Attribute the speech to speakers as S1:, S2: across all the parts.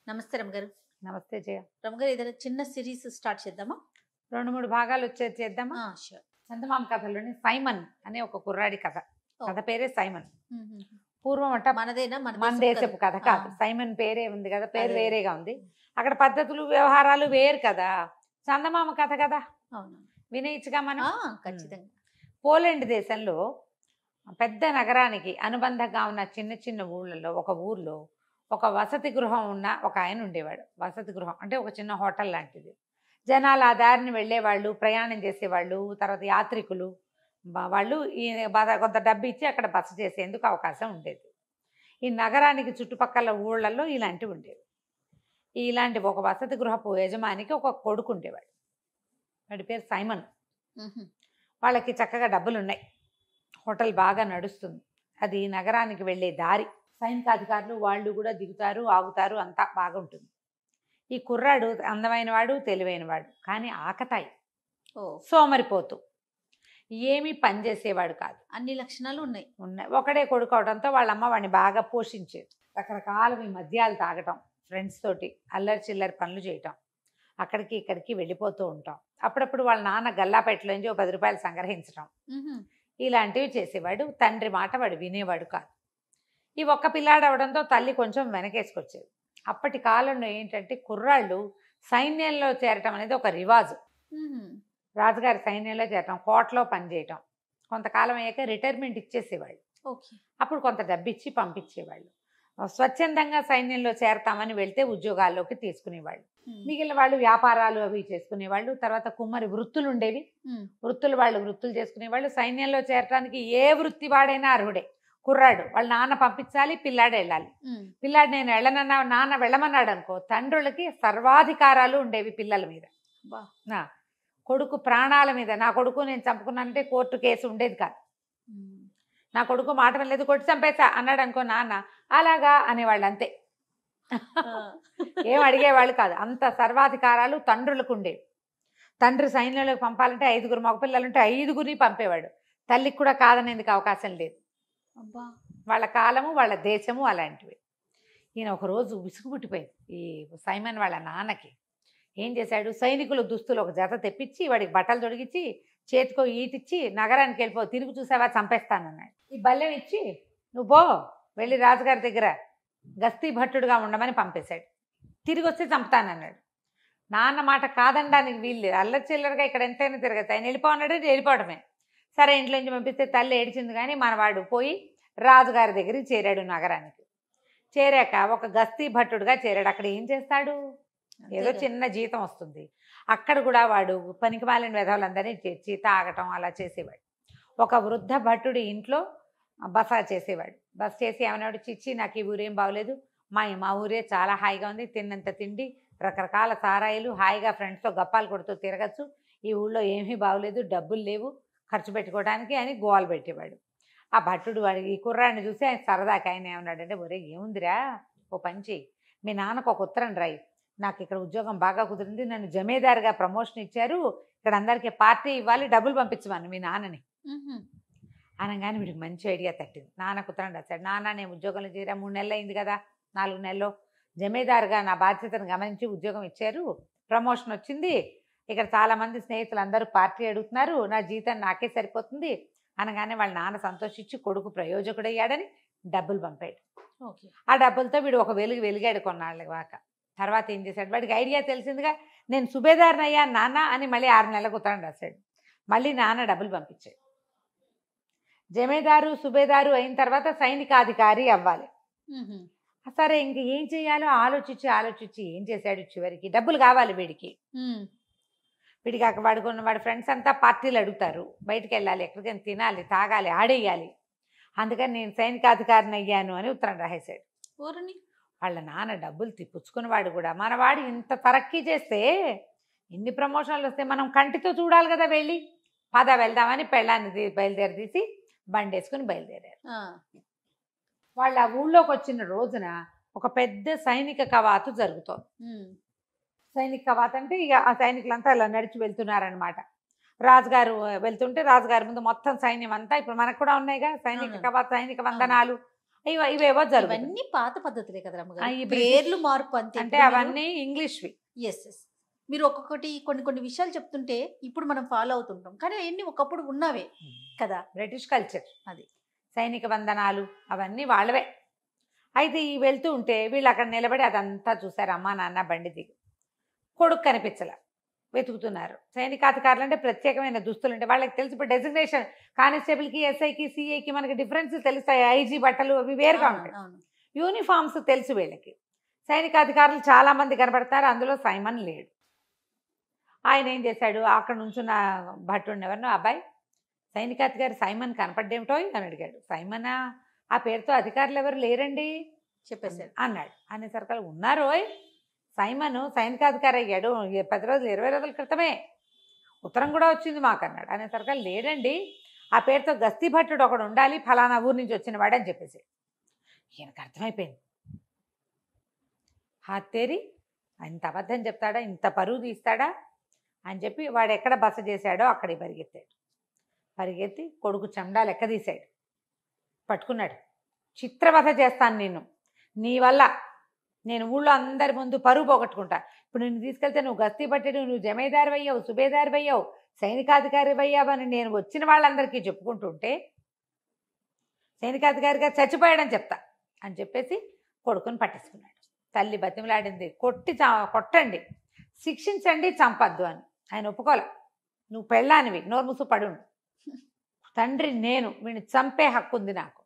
S1: నమస్తే రమగారు.
S2: నమస్తే జయ.
S1: రమగారు ఏదైనా చిన్న సిరీస్ స్టార్ట్ చేద్దామా?
S2: 2, 3 భాగాలు వచ్చేది చేద్దామా?
S1: ష్యూర్.
S2: చందమామ కథలోని సైమన్ అనే ఒక కుర్రాడి కథ. కథ పేరే సైమన్. పూర్వం అంట
S1: మనదేనా?
S2: మన దేశపు కథ కాదు. సైమన్ పేరే ఉంది కదా, పేరు వేరేగా ఉంది. అక్కడ పద్ధతులు వ్యవహారాలు వేరు కదా. చందమామ కథ కదా,
S1: అవును,
S2: వినేయచ్చుగా మనం.
S1: ఖచ్చితంగా.
S2: పోలాండ్ దేశంలో పెద్ద నగరానికి అనుబంధంగా ఉన్న చిన్న చిన్న ఊళ్ళలో ఒక ఊర్లో ఒక వసతి గృహం ఉన్న ఒక ఆయన ఉండేవాడు. వసతి గృహం అంటే ఒక చిన్న హోటల్ లాంటిది. జనాలు ఆ దారిని వెళ్ళేవాళ్ళు, ప్రయాణం చేసేవాళ్ళు, తర్వాత యాత్రికులు వాళ్ళు ఈ కొంత డబ్బు ఇచ్చి అక్కడ బస చేసేందుకు అవకాశం ఉండేది. ఈ నగరానికి చుట్టుపక్కల ఊళ్ళల్లో ఇలాంటివి ఉండేవి. ఇలాంటి ఒక వసతి గృహపు యజమానికి ఒక కొడుకు ఉండేవాడు. వాడి పేరు సైమన్. వాళ్ళకి చక్కగా డబ్బులు ఉన్నాయి, హోటల్ బాగా నడుస్తుంది. అది నగరానికి వెళ్ళే దారి. సైనికాధికారులు వాళ్ళు కూడా దిగుతారు, ఆగుతారు, అంతా బాగుంటుంది. ఈ కుర్రాడు అందమైన వాడు, తెలివైన వాడు, కానీ ఆకతాయి, సోమరిపోతూ, ఏమీ పని చేసేవాడు కాదు.
S1: అన్ని లక్షణాలు ఉన్నాయి.
S2: ఒకడే కొడుకు అవడంతో వాళ్ళమ్మ వాడిని బాగా పోషించేది. రకరకాల మద్యాలు తాగటం, ఫ్రెండ్స్ తోటి అల్లరి చిల్లరి పనులు చేయటం, అక్కడికి ఇక్కడికి వెళ్ళిపోతూ ఉంటాం. అప్పుడప్పుడు వాళ్ళ నాన్న గల్లాపేటలోంచి 10 రూపాయలు సంగ్రహించడం, ఇలాంటివి చేసేవాడు. తండ్రి మాట వాడు వినేవాడు కాదు. ఈ ఒక్క పిల్లాడు అవడంతో తల్లి కొంచెం వెనకేసుకొచ్చేది. అప్పటి కాలంలో ఏంటంటే కుర్రాళ్ళు సైన్యంలో చేరటం అనేది ఒక రివాజు. రాజుగారి సైన్యంలో చేరటం, కోటలో పనిచేయటం, కొంతకాలం అయ్యాక రిటైర్మెంట్ ఇచ్చేసేవాళ్ళు. అప్పుడు కొంత డబ్బు ఇచ్చి పంపించేవాళ్ళు. స్వచ్ఛందంగా సైన్యంలో చేరతామని వెళ్తే ఉద్యోగాల్లోకి తీసుకునేవాళ్ళు. మిగిలిన వాళ్ళు వ్యాపారాలు అవి చేసుకునేవాళ్ళు. తర్వాత కుమ్మరి వృత్తులు ఉండేవి, వృత్తులు చేసుకునేవాళ్ళు. సైన్యంలో చేరటానికి ఏ వృత్తి వాడైనా అర్హుడే. కుర్రాడు వాళ్ళ నాన్న పంపించాలి, పిల్లాడు వెళ్ళాలి. పిల్లాడు నేను వెళ్ళనన్నా, నాన్న వెళ్ళమన్నాడు అనుకో, తండ్రులకి సర్వాధికారాలు ఉండేవి పిల్లల మీద. కొడుకు ప్రాణాల మీద, నా కొడుకు నేను చంపుకున్నానంటే కోర్టు కేసు ఉండేది కాదు. నా కొడుకు మాట వెళ్ళలేదు, కొట్టి చంపేసా అన్నాడు అనుకో నాన్న, అలాగా అనేవాళ్ళు, అంతే. ఏం అడిగేవాళ్ళు కాదు. అంత సర్వాధికారాలు తండ్రులకు ఉండేవి. తండ్రి సైన్యంలోకి పంపాలంటే 5 మగపిల్లలు ఉంటే 5 పంపేవాడు. తల్లికి కూడా కాదనేందుకు అవకాశం లేదు. వాళ్ళ కాలము, వాళ్ళ దేశము అలాంటివి. ఈయన ఒకరోజు విసుగు పుట్టిపోయింది ఈ సైమన్ వాళ్ళ నాన్నకి. ఏం చేశాడు, సైనికుల దుస్తులు ఒక జత తెప్పించి వాడికి బట్టలు తొడిగించి చేతికో ఈటిచ్చి నగరానికి వెళ్ళిపో, తిరిగి చూసావా చంపేస్తానన్నాడు. ఈ బల్లెం ఇచ్చి నువ్వు పో, వెళ్ళి రాజుగారి దగ్గర గస్తీ భట్టుడుగా ఉండమని పంపేశాడు. తిరిగి వస్తే చంపుతానన్నాడు. నాన్న మాట కాదనడానికి వీళ్ళు అల్లరి చిల్లరగా ఇక్కడ ఎంతైనా తిరగచ్చు. ఆయన వెళ్ళిపోన్నాడు, వెళ్ళిపోవడమే. సరే ఇంట్లో నుంచి పంపిస్తే తల్లి ఏడిచింది, కానీ మనవాడు పోయి రాజుగారి దగ్గరికి చేరాడు. నగరానికి చేరాక ఒక గస్తీ భట్టుడుగా చేరాడు. అక్కడ ఏం చేస్తాడు, ఏదో చిన్న జీతం వస్తుంది. అక్కడ కూడా వాడు పనికి మాలిన వెధవలందరినీ చేర్చి తాగటం అలా చేసేవాడు. ఒక వృద్ధ భట్టుడి ఇంట్లో బస చేసేవాడు. బస చేసి ఏమన్నాడు, చిచ్చి నాకు ఈ ఊరేం బాగోలేదు, మా ఊరే చాలా హాయిగా ఉంది, తిన్నంత తిండి, రకరకాల సారాయిలు, హాయిగా ఫ్రెండ్స్తో గప్పాలు కొడుతూ తిరగచ్చు, ఈ ఊళ్ళో ఏమీ బాగోలేదు, డబ్బులు లేవు ఖర్చు పెట్టుకోవడానికి అని గోలు పెట్టేవాడు. ఆ భట్టుడు వాడికి ఈ కుర్రాడిని చూసి ఆయన సరదాకి ఆయన ఏమన్నాడంటే, ఒరే ఏముందిరా, ఓ పని చెయ్యి, మీ నాన్నకు ఒక ఉత్తరం రాయి, నాకు ఇక్కడ ఉద్యోగం బాగా కుదిరింది, నన్ను జమీదారుగా ప్రమోషన్ ఇచ్చారు, ఇక్కడ అందరికీ పార్టీ ఇవ్వాలి, డబ్బులు పంపించమను మీ నాన్నని అనగానే వీడికి మంచి ఐడియా తట్టింది. నాన్నకు ఉత్తరం రాశాడు. నాన్న నేను ఉద్యోగంలో చేరా 3 నెలలు అయింది కదా, 4 నెలల్లో జమీదారుగా నా బాధ్యతను గమనించి ఉద్యోగం ఇచ్చారు, ప్రమోషన్ వచ్చింది, ఇక్కడ చాలామంది స్నేహితులు అందరూ పార్టీ అడుగుతున్నారు, నా జీతం నాకే సరిపోతుంది అనగానే వాళ్ళ నాన్న సంతోషించి కొడుకు ప్రయోజకుడయ్యాడని డబ్బులు పంపాడు. ఆ డబ్బులతో వీడు ఒక వెలిగాడు కొన్నాళ్ళ వాక. తర్వాత ఏం చేశాడు, వాడికి ఐడియా తెలిసిందిగా, నేను సుబేదారుని అయ్యా నాన్న అని మళ్ళీ 6 నెలలకు ఉత్తరం రాశాడు. మళ్ళీ నాన్న డబ్బులు పంపించాడు. జమీదారు సుబేదారు అయిన తర్వాత సైనికాధికారి అవ్వాలి. సరే ఇంక ఏం చేయాలో ఆలోచించి ఏం చేశాడు, చివరికి డబ్బులు కావాలి వీడికి. వీడికి వాడి ఫ్రెండ్స్ అంతా పార్టీలు అడుగుతారు, బయటికి వెళ్ళాలి, ఎక్కడికైనా తినాలి, తాగాలి, ఆడేయాలి, అందుకని నేను సైనికాధికారిని అయ్యాను అని ఉత్తరం రాసేశాడు. వాళ్ళ నాన్న డబ్బులు పుచ్చుకున్నవాడు కూడా, మనవాడు ఇంత తరక్కీ చేస్తే, ఇన్ని ప్రమోషన్లు వస్తే మనం కంటితో చూడాలి కదా, వెళ్ళి పద వెళ్దామని పెళ్ళాన్ని బయలుదేరి బండి వేసుకుని బయలుదేరారు. వాళ్ళ ఊళ్ళోకి వచ్చిన రోజున ఒక పెద్ద సైనిక కవాతు జరుగుతోంది. సైనిక కవాతు అంటే ఇక ఆ సైనికులంతా ఇలా నడిచి వెళ్తున్నారనమాట. రాజుగారు వెళ్తుంటే రాజుగారి ముందు మొత్తం సైన్యం అంతా, ఇప్పుడు మనకు కూడా ఉన్నాయిగా సైనిక కవాతు, సైనిక వందనాలు, ఇవేవో జరుగుతాయి.
S1: ఇవన్నీ పాత పద్ధతులే కదా
S2: ఈ
S1: రమ్మగారు,
S2: బ్రిటిష్
S1: పేర్లు మార్పు అంతే.
S2: అంటే అవన్నీ ఇంగ్లీష్వి.
S1: ఎస్ మీరు ఒక్కొక్కటి కొన్ని కొన్ని విషయాలు చెప్తుంటే ఇప్పుడు మనం ఫాలో అవుతుంటాం, కానీ అవన్నీ ఒకప్పుడు ఉన్నవే కదా.
S2: బ్రిటిష్ కల్చర్
S1: అది.
S2: సైనిక వందనాలు అవన్నీ వాళ్ళవే. అయితే ఈ వెళ్తూ ఉంటే వీళ్ళు అక్కడ నిలబడి అదంతా చూసారు. అమ్మా నాన్న బండి దిగి కొడుకు కనిపించల, వెతుకుతున్నారు. సైనికాధికారులు అంటే ప్రత్యేకమైన దుస్తులు అంటే వాళ్ళకి తెలిసి, ఇప్పుడు డెసిగ్నేషన్ కానిస్టేబుల్కి, ఎస్ఐకి, సిఐకి మనకి డిఫరెన్స్ తెలుస్తాయి. ఐజీ బట్టలు అవి వేరుగా
S1: అవును,
S2: ఉంటాయి.
S1: అవును.
S2: యూనిఫామ్స్ తెలుసు వీళ్ళకి. సైనికాధికారులు చాలా మంది కనబడతారు, అందులో సైమన్ లేడు. ఆయన ఏం చేశాడు, అక్కడ నుంచున్న భట్టుడిని ఎవరినో, అబ్బాయి సైనికాధికారి సైమన్ కనపడ్డేమిటో అని అడిగాడు. సైమనా, ఆ పేరుతో అధికారులు ఎవరు లేరండి
S1: చెప్పేశారు.
S2: అన్నాడు. అనేసరికి ఉన్నారోయ్, సైమన్ సైనికాధికారి అయ్యాడు 10 రోజులు 20 రోజుల క్రితమే, ఉత్తరం కూడా వచ్చింది మాకు అన్నాడు. అనేసరికి లేడండి, ఆ పేరుతో గస్తీ భట్టుడు ఒకడు ఉండాలి, ఫలానా ఊరు నుంచి వచ్చిన వాడు అని చెప్పేసి. ఈయనకు అర్థమైపోయింది, హాతేరి ఇంత అబద్ధం చెప్తాడా, ఇంత పరువు తీస్తాడా అని చెప్పి వాడు ఎక్కడ బస చేశాడో అక్కడికి పరిగెత్తాడు. పరిగెత్తి కొడుకు చెండా లెక్క తీశాడు, పట్టుకున్నాడు. చిత్రవధ చేస్తాను నిన్ను, నీ వల్ల నేను ఊళ్ళో అందరి ముందు పరువు పోగొట్టుకుంటా. ఇప్పుడు నిన్ను తీసుకెళ్తే నువ్వు గస్తీ పట్టాడు, నువ్వు జమీదారు అయ్యావు, సుబేదారు అయ్యావు, సైనికాధికారి అయ్యావు అని నేను వచ్చిన వాళ్ళందరికీ చెప్పుకుంటుంటే సైనికాధికారిగా చచ్చిపోయాడని చెప్తా అని చెప్పేసి కొడుకుని పట్టేసుకున్నాడు. తల్లి బతిమలాడింది, కొట్టండి, శిక్షించండి, చంపద్దు అని. ఆయన ఒప్పుకోలే. నువ్వు పెళ్ళానివి, నోరు మూసు పడుండు, తండ్రి నేను, వీడిని చంపే హక్కు ఉంది నాకు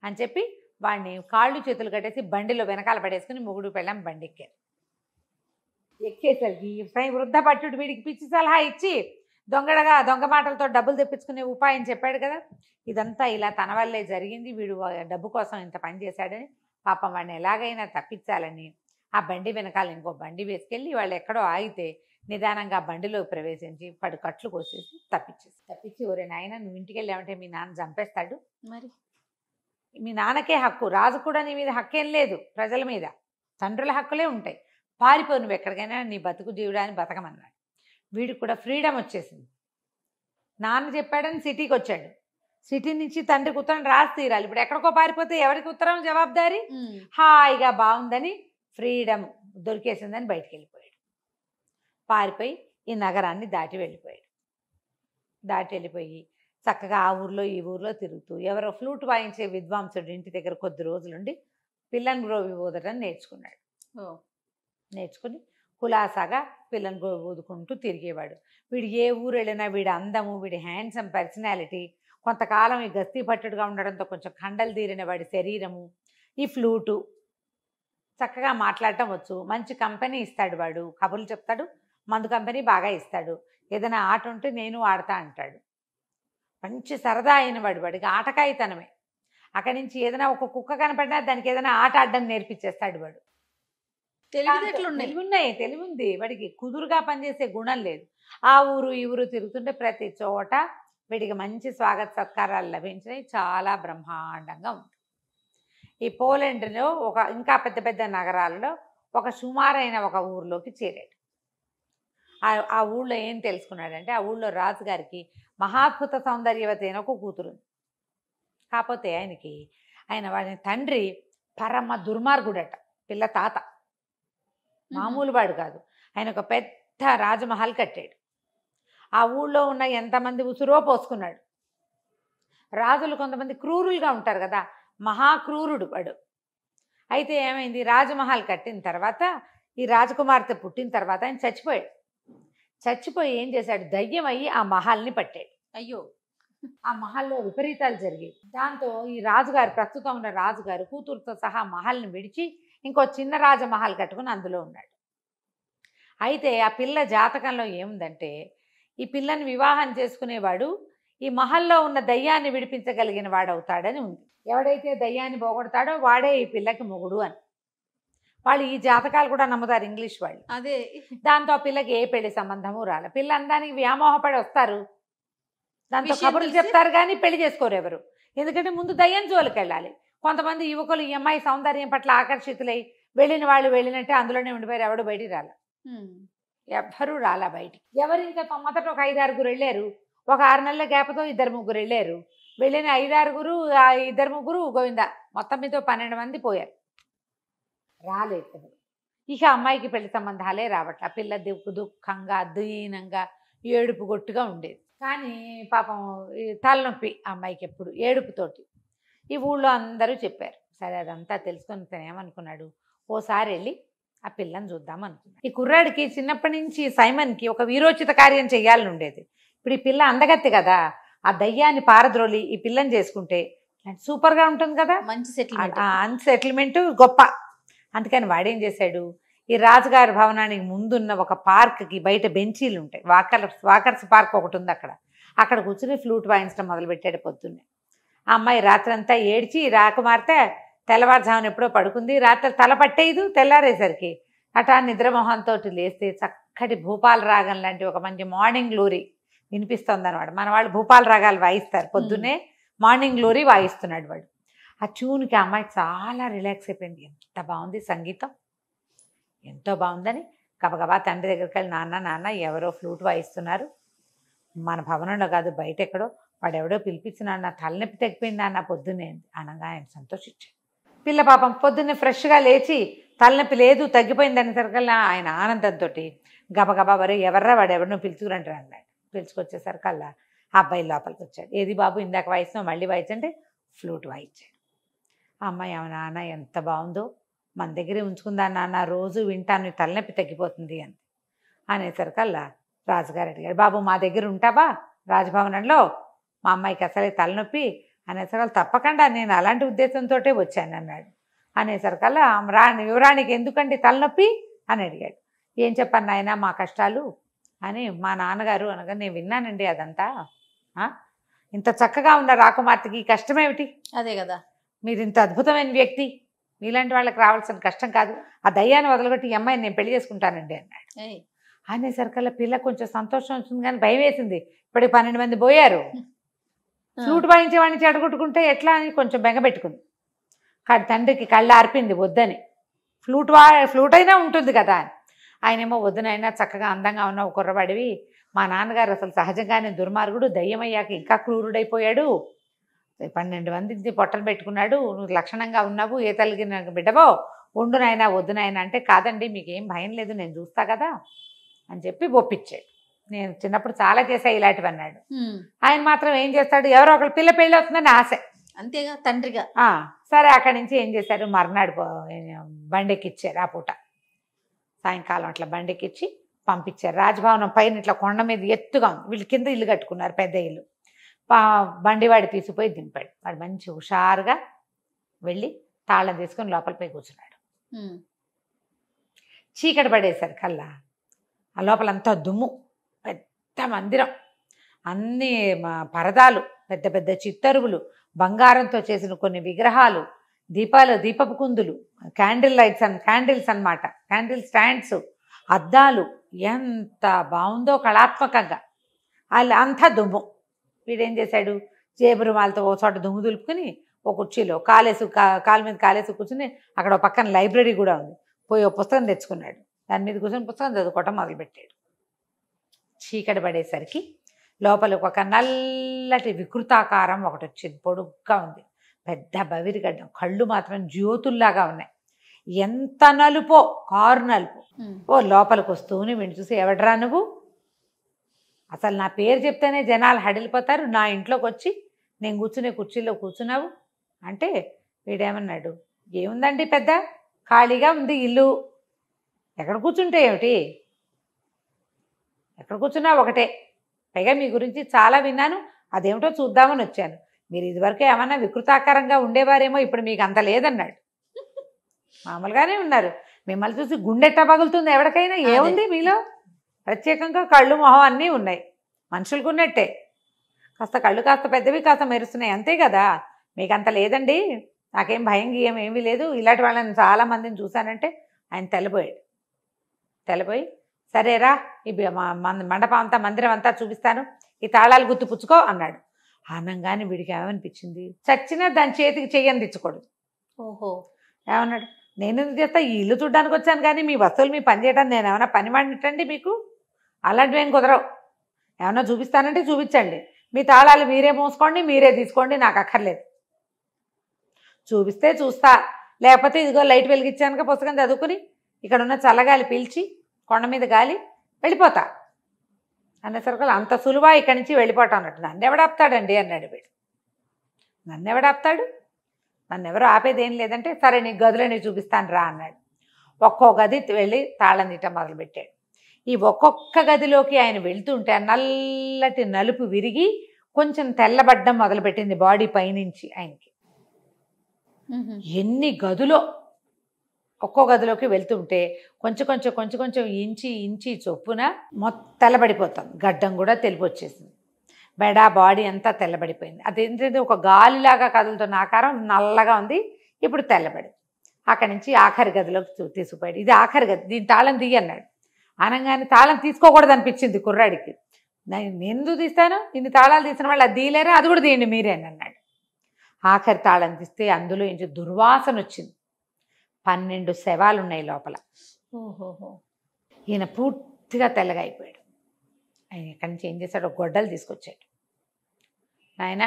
S2: అని చెప్పి వాడిని కాళ్ళు చేతులు కట్టేసి బండిలో వెనకాల పడేసుకుని మొగుడు పెళ్ళాం బండి ఎక్కారు. ఎక్కేసరికి వృద్ధ భట్టుడు వీడికి పిచ్చి సలహా ఇచ్చి దొంగ మాటలతో డబ్బులు తెప్పించుకునే ఉపాయం చెప్పాడు కదా. ఇదంతా ఇలా తన వల్లే జరిగింది, వీడు డబ్బు కోసం ఇంత పని చేశాడని పాపం వాడిని ఎలాగైనా తప్పించాలని ఆ బండి వెనకాల ఇంకో బండి వేసుకెళ్ళి వాళ్ళు ఎక్కడో ఆగితే నిదానంగా బండిలో ప్రవేశించి కట్లు కోసేసి తప్పించి ఒరే నాయన, నువ్వు ఇంటికి వెళ్ళావంటే మీ నాన్న చంపేస్తాడు,
S1: మరి
S2: మీ నాన్నకే హక్కు, రాజు కూడా నీ మీద హక్కేం లేదు, ప్రజల మీద తండ్రుల హక్కులే ఉంటాయి, పారిపో నువ్వు ఎక్కడికైనా, నీ బతుకు జీవుడాన్ని బతకమన్నాడు. వీడికి కూడా ఫ్రీడమ్ వచ్చేసింది. నాన్న చెప్పాడని సిటీకి వచ్చాడు, సిటీ నుంచి తండ్రికి ఉత్తరం రాసి తీరాలి. ఇప్పుడు ఎక్కడికో పారిపోతే ఎవరికి ఉత్తరం జవాబుదారీ? హాయిగా బాగుందని ఫ్రీడమ్ దొరికేసిందని బయటికి వెళ్ళిపోయాడు. పారిపోయి ఈ నగరాన్ని దాటి వెళ్ళిపోయి చక్కగా ఆ ఊర్లో ఈ ఊర్లో తిరుగుతూ ఎవరో ఫ్లూట్ వాయించే విద్వాంసుడు ఇంటి దగ్గర కొద్ది రోజులుండి పిల్లని గ్రోవి ఊదటం నేర్చుకున్నాడు. నేర్చుకుని కులాసాగా పిల్లని గ్రోవి ఊదుకుంటూ తిరిగేవాడు. వీడు ఏ ఊరు వెళ్ళినా వీడి అందము, వీడి హ్యాండ్సమ్ పర్సనాలిటీ, కొంతకాలం ఈ గస్తీ పట్టుడుగా ఉండడంతో కొంచెం కండలు తీరిన వాడి శరీరము, ఈ ఫ్లూటు, చక్కగా మాట్లాడటం వచ్చు, మంచి కంపెనీ ఇస్తాడు వాడు, కబుర్లు చెప్తాడు, మందు కంపెనీ బాగా ఇస్తాడు, ఏదైనా ఆట ఉంటే నేను ఆడతా అంటాడు. మంచి సరదా అయిన వాడికి ఆటకాయితనమే. అక్కడి నుంచి ఏదైనా ఒక కుక్క కనపడినా దానికి ఏదైనా ఆట ఆడడం నేర్పించేస్తాడు వాడు. తెలివి ఉంది వాడికి, కుదురుగా పనిచేసే గుణం లేదు. ఆ ఊరు ఈ ఊరు తిరుగుతుంటే ప్రతి చోట వీడికి మంచి స్వాగత సత్కారాలు లభించినాయి, చాలా బ్రహ్మాండంగా ఉంది. ఈ పోలాండ్లో ఇంకా పెద్ద పెద్ద నగరాలలో ఒక సుమారైన ఒక ఊర్లోకి చేరాడు. ఆ ఊళ్ళో ఏం తెలుసుకున్నాడంటే, ఆ ఊళ్ళో రాజుగారికి మహాద్భుత సౌందర్యవతి అయిన ఒక కూతురు. కాకపోతే ఆయన వాడి తండ్రి పరమ దుర్మార్గుడట, పిల్ల తాత మామూలు వాడు కాదు. ఆయన ఒక పెద్ద రాజమహల్ కట్టాడు. ఆ ఊళ్ళో ఉన్న ఎంతమంది ఉసురో పోసుకున్నాడు. రాజులు కొంతమంది క్రూరులుగా ఉంటారు కదా, మహాక్రూరుడు వాడు. అయితే ఏమైంది, రాజమహల్ కట్టిన తర్వాత ఈ రాజకుమార్తె పుట్టిన తర్వాత ఆయన చచ్చిపోయి ఏం చేశాడు, దయ్యం అయ్యి ఆ మహల్ని పట్టాడు.
S1: అయ్యో,
S2: ఆ మహల్లో విపరీతాలు జరిగాయి. దాంతో ఈ రాజుగారు, ప్రస్తుతం ఉన్న రాజుగారు కూతురుతో సహా మహల్ని విడిచి ఇంకో చిన్న రాజమహల్ కట్టుకుని అందులో ఉన్నాడు. అయితే ఆ పిల్ల జాతకంలో ఏముందంటే, ఈ పిల్లని వివాహం చేసుకునేవాడు ఈ మహల్లో ఉన్న దయ్యాన్ని విడిపించగలిగిన వాడవుతాడని ఉంది. ఎవడైతే దయ్యాన్ని పోగొడతాడో వాడే ఈ పిల్లకి మొగుడు అని. వాళ్ళు ఈ జాతకాలు కూడా నమ్ముతారు ఇంగ్లీష్ వాళ్ళు.
S1: అదే
S2: దాంతో ఆ పిల్లకి ఏ పెళ్లి సంబంధము రాలే. పిల్ల అందానికి వ్యామోహపడి వస్తారు, దాంతో కబుర్లు చెప్తారు కానీ పెళ్లి చేసుకోరు ఎవరు. ఎందుకంటే ముందు దయ్యం జోలికి వెళ్ళాలి. కొంతమంది యువకులు ఈ అమ్మాయి సౌందర్యం పట్ల ఆకర్షితులై వెళ్ళిన వాళ్ళు వెళ్ళినట్టే అందులోనే ఉండిపోయారు, ఎవడు బయటికి రాల. ఎవ్వరూ రాలా బయటికి. ఎవరు ఇంకా మొదట ఒక 5-6 వెళ్ళారు, ఒక 6 నెలల గ్యాప్తో 2-3 వెళ్ళారు. వెళ్ళిన 5-6 ఆ 2-3 గోవింద మొత్తం మీద 12 మంది పోయారు. రాలేదు ఎవరు. ఇక అమ్మాయికి పెళ్లి సంబంధాలే రావట్ల. పిల్ల దుఃఖంగా దీనంగా ఏడుపు గొట్టుగా ఉండేది. కానీ పాపం ఈ తలనొప్పి అమ్మాయికి ఎప్పుడు ఏడుపుతోటి. ఈ ఊళ్ళో అందరూ చెప్పారు. సరే అదంతా తెలుసుకొని తను ఏమనుకున్నాడు, ఓసారి వెళ్ళి ఆ పిల్లని చూద్దాం అనుకున్నాడు. ఈ కుర్రాడికి చిన్నప్పటి నుంచి సైమన్కి ఒక వీరోచిత కార్యం చేయాలని ఉండేది. ఇప్పుడు ఈ పిల్ల అందగత్తి కదా, ఆ దయ్యాన్ని పారద్రోలి ఈ పిల్లని చేసుకుంటే సూపర్గా ఉంటుంది కదా,
S1: మంచి సెటిల్మెంట్.
S2: సెటిల్మెంట్ గొప్ప. అందుకని వాడేం చేశాడు, ఈ రాజుగారి భవనానికి ముందున్న ఒక పార్క్కి బయట బెంచీలు ఉంటాయి, వాకర్స్ పార్క్ ఒకటి ఉంది, అక్కడ కూర్చుని ఫ్లూట్ వాయించడం మొదలుపెట్టాడు పొద్దున్నే. ఆ అమ్మాయి రాత్రంతా ఏడ్చి రాకుమార్తె తెల్లవారుజామున ఎప్పుడో పడుకుంది. రాత్రి తల పట్టేయదు. తెల్లారేసరికి అటా నిద్రమోహంతో లేస్తే చక్కటి భూపాల రాగం లాంటి ఒక మంచి మార్నింగ్ గ్లోరీ వినిపిస్తుంది అనమాట. మన వాళ్ళు భూపాల రాగాలు వాయిస్తారు పొద్దున్నే, మార్నింగ్ గ్లోరీ వాయిస్తున్నాడు వాడు. ఆ ట్యూన్కి అమ్మాయి చాలా రిలాక్స్ అయిపోయింది. ఎంత బాగుంది సంగీతం, ఎంతో బాగుందని గబగబా తండ్రి దగ్గరికి వెళ్ళి, నాన్న ఎవరో ఫ్లూట్ వాయిస్తున్నారు, మన భవనంలో కాదు బయట ఎక్కడో, వాడెవడో పిలిపించినాడు, నా తలనొప్పి తగ్గిపోయింది అన్న పొద్దున్నే అనగా ఆయన సంతోషించాడు. పిల్ల పాపం పొద్దున్నే ఫ్రెష్గా లేచి తలనొప్పి లేదు తగ్గిపోయింది అనేసరికల్లా ఆయన ఆనందంతో గబగబా వరే ఎవర్రా వాడు ఎవరినో పిలుచుకురంటారు అన్నాడు. పిలుచుకొచ్చేసరికల్లా ఆ అబ్బాయి లోపలికి వచ్చాడు. ఏది బాబు ఇందాక వాయిస్తున్నావు మళ్ళీ వాయించంటే ఫ్లూట్ వాయించాడు. ఆ అమ్మాయి నాన్న ఎంత బాగుందో, మన దగ్గరే ఉంచుకుందా నాన్న, రోజు వింటాను తలనొప్పి తగ్గిపోతుంది అని అనేసరికల్లా రాజుగారు అడిగాడు, బాబు మా దగ్గర ఉంటావా రాజభవనంలో, మా అమ్మాయికి అసలే తలనొప్పి అనేసరికల్లా తప్పకుండా నేను అలాంటి ఉద్దేశంతో వచ్చాను అన్నాడు. అనేసరికల్లా యువరాణికి ఎందుకండి తలనొప్పి అని అడిగాడు. ఏం చెప్పాను నాయన మా కష్టాలు అని మా నాన్నగారు అనగా, నేను విన్నానండి అదంతా, ఇంత చక్కగా ఉన్న రాకుమార్తెకి ఈ కష్టమేమిటి,
S1: అదే కదా,
S2: మీరు ఇంత అద్భుతమైన వ్యక్తి, మీలాంటి వాళ్ళకి రావాల్సిన కష్టం కాదు, ఆ దయ్యాన్ని వదలగొట్టి ఈ అమ్మాయిని నేను పెళ్లి చేసుకుంటానండి అన్నాడు. అనేసరికల్లా పిల్ల కొంచెం సంతోషం వచ్చింది కానీ భయం వేసింది. ఇప్పటికి 12 మంది పోయారు, ఫ్లూట్ వాయించేవాడిని చెడగొట్టుకుంటే ఎట్లా అని కొంచెం బెంగపెట్టుకుంది. కానీ తండ్రికి కళ్ళు ఆర్పింది వద్దని, ఫ్లూట్ అయినా ఉంటుంది కదా అని. ఆయనేమో వద్దునైనా చక్కగా అందంగా ఉన్న ఒక కుర్రవాడివి, మా నాన్నగారు అసలు సహజంగానే దుర్మార్గుడు, దయ్యమయ్యాక ఇంకా క్రూరుడైపోయాడు, 12 మంది పొట్టలు పెట్టుకున్నాడు, నువ్వు లక్షణంగా ఉన్నావు, ఏ తల్లికి నాకు బిడ్డవో, వండునైనా వద్దునైనా అంటే, కాదండి మీకేం భయం లేదు నేను చూస్తా కదా అని చెప్పి ఒప్పించాడు. నేను చిన్నప్పుడు చాలా చేశా ఇలాంటివి అన్నాడు. ఆయన మాత్రం ఏం చేస్తాడు, ఎవరో ఒకళ్ళు పిల్ల పెళ్ళి అవుతుందని ఆశ,
S1: అంతేగా తండ్రిగా.
S2: సరే అక్కడి నుంచి ఏం చేశారు, మర్నాడు బండెక్కిచ్చారు. ఆ పూట సాయంకాలం అట్లా బండెక్కిచ్చి పంపించారు. రాజభవనం పైన ఇట్లా కొండ మీద ఎత్తుగా ఉంది, వీళ్ళు కింద ఇల్లు కట్టుకున్నారు, పెద్ద ఇల్లు. బండివాడి తీసుకుపోయి దింపాడు. వాడు మంచి హుషారుగా వెళ్ళి తాళం తీసుకొని లోపల పోయి కూర్చున్నాడు. చీకటి పడేసరి కల్లా ఆ లోపలంతా దుమ్ము, పెద్ద మందిరం, అన్ని పరదాలు, పెద్ద పెద్ద చిత్తరువులు, బంగారంతో చేసిన కొన్ని విగ్రహాలు, దీపపు కుందులు, క్యాండిల్స్ అన్నమాట, క్యాండిల్ స్టాండ్స్, అద్దాలు, ఎంత బాగుందో కళాత్మకంగా. అంతా దుమ్ము. వీడేం చేశాడు, జేబురుమాలతో ఓ చోట దుమ్ము దులుపుకొని ఒక కుర్చీలో కాలు మీద కాలేసి కూర్చుని, అక్కడ ఒక పక్కన లైబ్రరీ కూడా ఉంది, పోయి ఓ పుస్తకం తెచ్చుకున్నాడు, దాని మీద కూర్చొని పుస్తకం చదువుకోవటం మొదలుపెట్టాడు. చీకటి పడేసరికి లోపలికి ఒక నల్లటి వికృతాకారం ఒకటి వచ్చింది, పొడుగ్గా ఉంది, పెద్ద బవిరిగడ్డం, కళ్ళు మాత్రం జ్యోతుల్లాగా ఉన్నాయి, ఎంత నలుపో, కారు నలుపు. ఓ లోపలికి వస్తూనే వీడిని చూసి, ఎవడరా నువ్వు, అసలు నా పేరు చెప్తేనే జనాలు హడిలిపోతారు, నా ఇంట్లోకి వచ్చి నేను కూర్చునే కుర్చీలో కూర్చున్నావు అంటే, వీడేమన్నాడు, ఏముందండి పెద్ద ఖాళీగా ఉంది ఇల్లు, ఎక్కడ కూర్చుంటే ఏమిటి, ఎక్కడ కూర్చున్నా ఒకటే, పైగా మీ గురించి చాలా విన్నాను, అదేమిటో చూద్దామని వచ్చాను, మీరు ఇదివరకు ఏమన్నా వికృతాకారంగా ఉండేవారేమో, ఇప్పుడు మీకు అంత లేదన్నాడు. మామూలుగానే ఉన్నారు, మిమ్మల్ని చూసి గుండెట్టా పగులుతుంది ఎవరికైనా, ఏముంది మీలో ప్రత్యేకంగా, కళ్ళు మొహం అన్నీ ఉన్నాయి, మనుషులకు ఉన్నట్టే, కాస్త కళ్ళు కాస్త పెద్దవి కాస్త మెరుస్తున్నాయి అంతే కదా, మీకు అంత లేదండి, నాకేం భయం గీయం ఏమీ లేదు, ఇలాంటి వాళ్ళని చాలామందిని చూశానంటే ఆయన తెల్లబోయి సరేరా ఈ మండపం అంతా మందిరం అంతా చూపిస్తాను, ఈ తాళాలు గుర్తు పుచ్చుకో అన్నాడు. ఆనంగానే వీడికి ఏమనిపించింది, చచ్చినా దాని చేతికి చెయ్యనిచ్చుకోడు.
S1: ఓహో,
S2: ఏమన్నాడు, నేను ఎందుకు చేస్తా, ఈ ఇల్లు చూడడానికి వచ్చాను కానీ మీ వస్తువులు మీ పని చేయడానికి నేను ఏమైనా పని మాడినట్టండి మీకు, అలాంటివి ఏం కుదరవు, ఏమన్నా చూపిస్తానంటే చూపించండి, మీ తాళాలు మీరే మోసుకోండి, మీరే తీసుకోండి, నాకు అక్కర్లేదు. చూపిస్తే చూస్తా, లేకపోతే ఇదిగో లైట్ వెలిగించానుక పుస్తకం చదువుకుని ఇక్కడ ఉన్న చల్లగాలి పీల్చి కొండ మీద గాలి వెళ్ళిపోతా అనేసరికి అంత సులువా ఇక్కడి నుంచి వెళ్ళిపోతాం అన్నట్టు. నన్ను ఎవడాపుతాడండి అన్నాడు వీడు. నన్ను ఎవడాపుతాడు, నన్ను ఎవరు ఆపేదేం లేదంటే సరే నీ గదిలో నేను చూపిస్తాను రా అన్నాడు. ఒక్కో గది వెళ్ళి తాళం తీయటం మొదలుపెట్టాడు. ఈ ఒక్కొక్క గదిలోకి ఆయన వెళ్తుంటే ఆ నల్లటి నలుపు విరిగి కొంచెం తెల్లబడ్డం మొదలుపెట్టింది బాడీ పైనుంచి ఆయనకి. ఎన్ని గదులో ఒక్కో గదిలోకి వెళ్తుంటే కొంచెం కొంచెం కొంచెం కొంచెం ఇంచి చొప్పున మొత్తం తెల్లబడిపోతాం. గడ్డం కూడా తెలిపి వచ్చేసింది. బెడ బాడీ అంతా తెల్లబడిపోయింది. అదేంటంటే ఒక గాలిలాగా కదులుతున్న ఆకారం నల్లగా ఉంది, ఇప్పుడు తెల్లబడి అక్కడి నుంచి ఆఖరి గదిలోకి తీసుకుపోయాడు. ఇది ఆఖరి గది, దీని తాళం తీయ అన్నాడు. అనగానే తాళం తీసుకోకూడదు అనిపించింది కుర్రాడికి. నేను ఎందుకు తీస్తాను, ఇన్ని తాళాలు తీసిన వాళ్ళు అది తీయలేరా, అది కూడా తీయండి మీరే అని అన్నాడు. ఆఖరి తాళం తీస్తే అందులో నుంచి దుర్వాసన వచ్చింది. 12 శవాలు ఉన్నాయి లోపల.
S1: ఓహోహో.
S2: ఈయన పూర్తిగా తెల్లగా అయిపోయాడు. ఆయన ఎక్కడి నుంచి ఏం చేశాడు, గొడ్డలు తీసుకొచ్చాడు. నాయన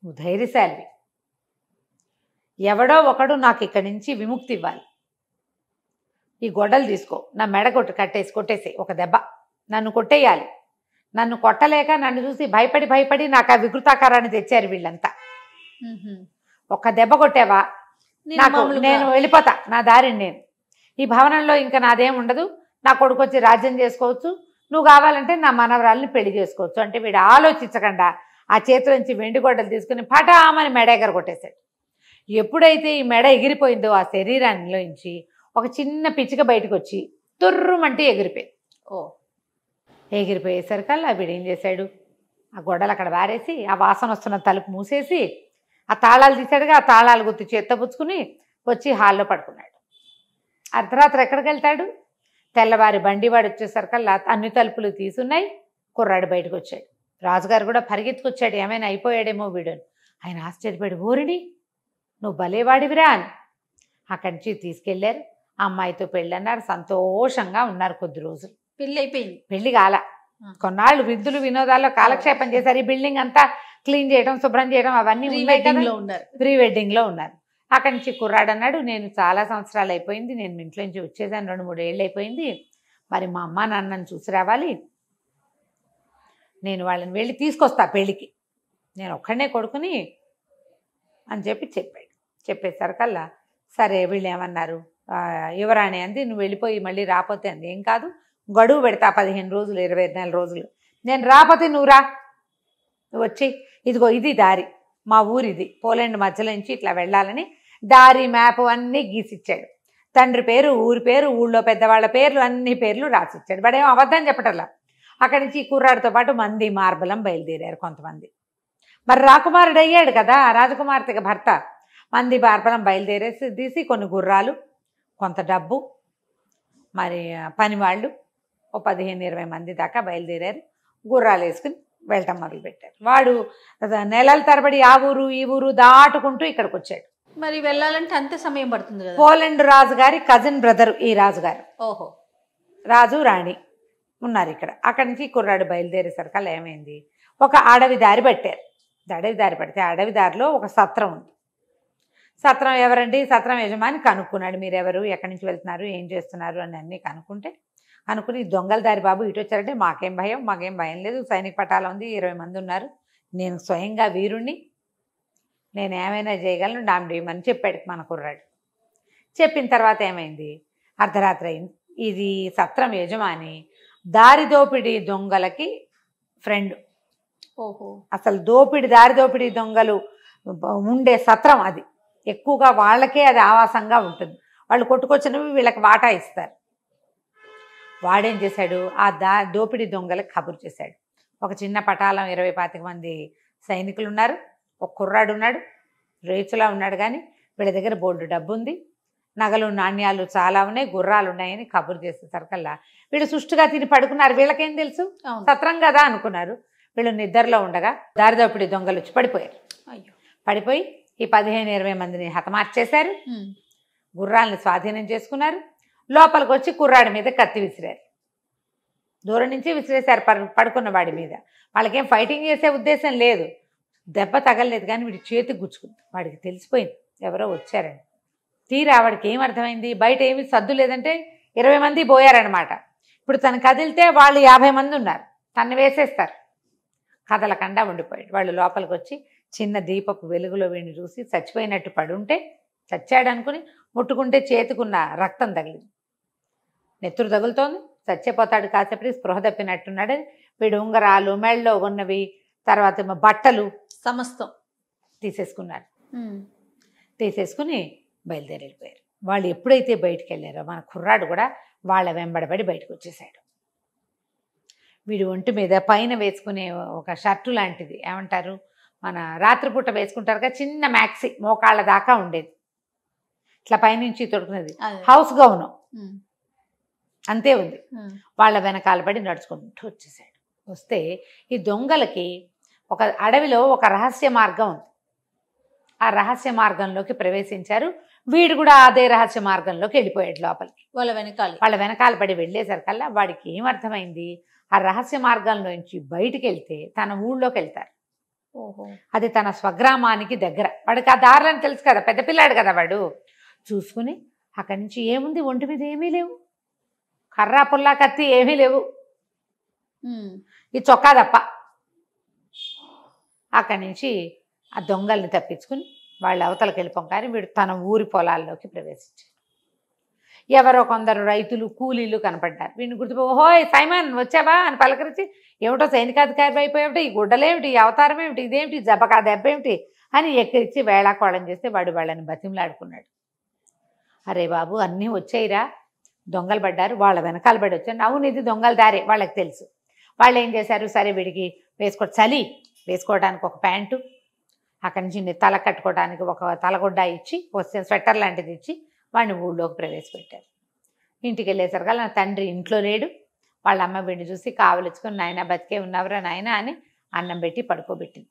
S2: నువ్వు ధైర్యశాలివి, ఎవడో ఒకడు నాకు ఇక్కడి నుంచి విముక్తి ఇవ్వాలి. ఈ గొడ్డలు తీసుకో, నా మెడ కొట్టేసి ఒక దెబ్బ నన్ను కొట్టేయాలి. నన్ను కొట్టలేక నన్ను చూసి భయపడి నాకు ఆ వికృతాకారాన్ని తెచ్చారు వీళ్ళంతా. ఒక్క దెబ్బ కొట్టావా నేను వెళ్ళిపోతా, నా దారిని నేను. ఈ భవనంలో ఇంకా నాదేం ఉండదు, నా కొడుకు వచ్చి రాజ్యం చేసుకోవచ్చు, నువ్వు కావాలంటే నా మనవరాలని పెళ్లి చేసుకోవచ్చు అంటే వీడు ఆలోచించకుండా ఆ చేతుల నుంచి వెండి గొడ్డలు తీసుకుని పటామని మెడ ఎగర కొట్టేశాడు. ఎప్పుడైతే ఈ మెడ ఎగిరిపోయిందో ఆ శరీరానిలో నుంచి ఒక చిన్న పిచ్చిక బయటకు వచ్చి తుర్రుమంటే ఎగిరిపోయింది. ఎగిరిపోయేసరికల్లా వీడు ఏం చేశాడు, ఆ గొడ్డలు అక్కడ వారేసి ఆ వాసన వస్తున్న తలుపు మూసేసి ఆ తాళాలు తీసాడుగా, ఆ తాళాలు గుర్తు చేత్తపుచ్చుకుని వచ్చి హాల్లో పడుకున్నాడు. అర్ధరాత్రి ఎక్కడికి వెళ్తాడు, తెల్లవారి బండివాడు వచ్చేసరికల్లా అన్ని తలుపులు తీసున్నాయి. కుర్రాడు బయటకు వచ్చాడు. రాజుగారు కూడా పరిగెత్తుకొచ్చాడు, ఏమైనా అయిపోయాడేమో వీడుని. ఆయన ఆశ్చర్యపోయాడు, ఓరిని నువ్వు భలేవాడివిరా అని. అక్కడి నుంచి తీసుకెళ్లారు. ఆ అమ్మాయితో పెళ్ళి అన్నారు, సంతోషంగా ఉన్నారు కొద్ది రోజులు.
S1: పెళ్ళి అయిపోయింది.
S2: పెళ్లి కాల, కొన్నాళ్ళు విందులు వినోదాల్లో కాలక్షేపం చేశారు. ఈ బిల్డింగ్ అంతా క్లీన్ చేయడం, శుభ్రం చేయడం అవన్నీ ఉన్నాయి కదా, ప్రీ వెడ్డింగ్లో ఉన్నారు. అక్కడి నుంచి కుర్రాడు అన్నాడు, నేను చాలా సంవత్సరాలు అయిపోయింది, నేను ఇంట్లో నుంచి వచ్చేసాను, 2-3 ఏళ్ళు అయిపోయింది, మరి మా అమ్మ నాన్నని చూసి రావాలి, నేను వెళ్ళి తీసుకొస్తా పెళ్ళికి, నేను ఒక్కడనే కొడుకుని అని చెప్పాడు. చెప్పేసరికల్లా సరే వీళ్ళు ఏమన్నారు, యువరాణి అంది, నువ్వు వెళ్ళిపోయి మళ్ళీ రాపోతే అంది, ఏం కాదు గడువు పెడతా 15 రోజులు 24 రోజులు, నేను రాపోతే నువ్వు రా, నువ్వు వచ్చి ఇదిగో ఇది దారి, మా ఊరిది, పోలాండ్ మధ్యలో నుంచి ఇట్లా వెళ్ళాలని దారి మ్యాప్ అన్నీ గీసిచ్చాడు. తండ్రి పేరు, ఊరి పేరు, ఊళ్ళో పెద్దవాళ్ళ పేర్లు, అన్ని పేర్లు రాసిచ్చాడు. వాడేమో అబద్ధం చెప్పటల్లా. అక్కడి నుంచి కుర్రాడితో పాటు మంది మార్బలం బయలుదేరారు కొంతమంది. మరి రాకుమారుడు అయ్యాడు కదా, రాజకుమార్తెకి భర్త. మంది మార్బలం బయలుదేరేసి తీసి కొన్ని గుర్రాలు, కొంత డబ్బు, మరి పనివాళ్ళు 15-20 మంది దాకా బయలుదేరారు. గుర్రాలు వేసుకుని వెళ్ళటం మొదలుపెట్టారు. వాడు నెలల తరబడి ఆ ఊరు ఈ ఊరు దాటుకుంటూ ఇక్కడికి వచ్చాడు.
S1: మరి వెళ్ళాలంటే అంతే సమయం పడుతుంది కదా.
S2: పోలాండ్ రాజుగారి కజిన్ బ్రదర్ ఈ రాజుగారు.
S1: ఓహో.
S2: రాజు రాణి ఉన్నారు ఇక్కడ. అక్కడి నుంచి కుర్రాడు బయలుదేరేసరికల్లా ఏమైంది, ఒక అడవి దారి పట్టారు. అడవి దారి పడితే అడవి దారిలో ఒక సత్రం ఉంది. సత్రం ఎవరండి, సత్రం యజమాని కనుక్కున్నాడు, మీరెవరు, ఎక్కడి నుంచి వెళ్తున్నారు, ఏం చేస్తున్నారు అని అన్నీ అనుకుని దొంగల దారి బాబు ఇటు వచ్చారంటే మాకేం భయం లేదు, సైనిక పటాలం ఉంది, 20 మంది ఉన్నారు, నేను స్వయంగా వీరుణ్ణి, నేను ఏమైనా చేయగలను, డామిడేమని చెప్పాడు మన కుర్రాడు. చెప్పిన తర్వాత ఏమైంది, అర్ధరాత్రి అయింది. ఇది సత్రం యజమాని దారి దోపిడీ దొంగలకి ఫ్రెండ్.
S1: ఓహో.
S2: అసలు దారి దోపిడీ దొంగలు ఉండే సత్రం అది. ఎక్కువగా వాళ్ళకే అది ఆవాసంగా ఉంటుంది. వాళ్ళు కొట్టుకొచ్చినవి వీళ్ళకి వాటా ఇస్తారు. వాడేం చేశాడు, ఆ దోపిడీ దొంగలకు కబురు చేశాడు. ఒక చిన్న పటాలం 20-25 మంది సైనికులు ఉన్నారు, ఒక కుర్రాడు ఉన్నాడు, రేచులా ఉన్నాడు, కానీ వీళ్ళ దగ్గర బోల్డు డబ్బు ఉంది, నగలు నాణ్యాలు చాలా ఉన్నాయి, గుర్రాలు ఉన్నాయని కబురు చేసేసరికల్లా వీళ్ళు సుష్టుగా తిని పడుకున్నారు. వీళ్ళకేం తెలుసు, సత్రం కదా అనుకున్నారు. వీళ్ళు నిద్రలో ఉండగా దారిదోపిడీ దొంగలు వచ్చి పడిపోయారు. పడిపోయి ఈ 15-20 మందిని హతమార్చేశారు. గుర్రాలను స్వాధీనం చేసుకున్నారు. లోపలికి వచ్చి కుర్రాడి మీద కత్తి విసిరారు. దూరం నుంచి విసిరేశారు పడుకున్న వాడి మీద. వాళ్ళకేం ఫైటింగ్ చేసే ఉద్దేశం లేదు, దెబ్బ తగలలేదు, కానీ వీడి చేతికి గుచ్చుకుంది. వాడికి తెలిసిపోయింది ఎవరో వచ్చారని. తీరా వాడికి ఏం అర్థమైంది, బయట ఏమి సద్దు లేదంటే 20 మంది పోయారనమాట. ఇప్పుడు తను కదిలితే వాళ్ళు 50 మంది ఉన్నారు, తను వేసేస్తారు. కదలకుండా ఉండిపోయాడు. వాళ్ళు లోపలికి వచ్చి చిన్న దీపపు వెలుగులో వీడిని చూసి చచ్చిపోయినట్టు పడుంటే, చచ్చాడు అనుకుని ముట్టుకుంటే చేతికున్న రక్తం తగిలింది, నెత్తురు తగులుతోంది. చచ్చిపోతాడు కాసేపటి స్పృహ తప్పినట్టున్నాడు. వీడు ఉంగరాలు, మెళ్ళలో ఉన్నవి, తర్వాత బట్టలు
S1: సమస్తం
S2: తీసేసుకున్నారు. తీసేసుకుని బయలుదేరి వెళ్ళిపోయారు. వాళ్ళు ఎప్పుడైతే బయటికి వెళ్ళారో మన కుర్రాడు కూడా వాళ్ళ వెంబడబడి బయటకు వచ్చేసాడు. వీడు ఒంటి మీద పైన వేసుకునే ఒక షర్టు లాంటిది, ఏమంటారు మన రాత్రిపూట వేసుకుంటారు కదా, చిన్న మ్యాక్సీ మోకాళ్ళ దాకా ఉండేది, ఇట్లా పైనుంచి తొడుకునేది, హౌస్ గౌను అంతే ఉంది. వాళ్ళ వెనకాల పడి నడుచుకుంటూ వచ్చేసాడు. వస్తే ఈ దొంగలకి ఒక అడవిలో ఒక రహస్య మార్గం ఉంది. ఆ రహస్య మార్గంలోకి ప్రవేశించారు. వీడు కూడా అదే రహస్య మార్గంలోకి వెళ్ళిపోయాడు లోపలికి. వాళ్ళ వెనకాల పడి వెళ్ళేసరికల్లా వాడికి ఏమర్థమైంది, ఆ రహస్య మార్గంలోంచి బయటికి వెళ్తే తన ఊళ్ళోకి వెళ్తారు. అది తన స్వగ్రామానికి దగ్గర. వాడికి ఆ దారులని తెలుసు కదా, పెద్ద పిల్లాడు కదా వాడు. చూసుకుని అక్కడి నుంచి ఏముంది, ఒంటి మీద ఏమీ లేవు, కర్రా పుల్లా కత్తి ఏమీ లేవు, ఈ చొక్కా తప్ప. అక్కడి నుంచి ఆ దొంగల్ని తప్పించుకుని వాళ్ళు అవతలకి వెళ్ళిపోగానే వీడు తన ఊరి పొలాల్లోకి ప్రవేశించాడు. ఎవరో కొందరు రైతులు, కూలీలు కనపడ్డారు. వీడిని గుర్తుపో, ఓహోయ్ సైమన్ వచ్చావా అని పలకరించి, ఏమిటో సైనికాధికారి అయిపోయేమిటి, ఈ గుడ్డలేమిటి, ఈ అవతారం ఏమిటి, ఇదేమిటి, జబకా దెబ్బ ఏమిటి అని ఎక్కిరిచ్చి వేళాకోళం చేస్తే వాడు వాళ్ళని బతిమలాడుకున్నాడు. అరే బాబు అన్నీ వచ్చాయిరా, దొంగలు పడ్డారు, వాళ్ళ వెనకాల పడి వచ్చాను. అవును ఇది దొంగల దారే వాళ్ళకి తెలుసు. వాళ్ళు ఏం చేశారు, సరే వీడికి చలి వేసుకోవడానికి ఒక ప్యాంటు, అక్కడి నుంచి తల కట్టుకోవడానికి ఒక తలగొడ్డ ఇచ్చి, వస్తే స్వెటర్ లాంటిది ఇచ్చి వాడిని ఊళ్ళోకి ప్రవేశపెట్టారు. ఇంటికి వెళ్ళేసరికి నా తండ్రి ఇంట్లో లేడు. వాళ్ళ అమ్మ వీడిని చూసి కావలించుకొని, నాయన బతికే ఉన్నవరా నాయన అని అన్నం పెట్టి పడుకోబెట్టింది.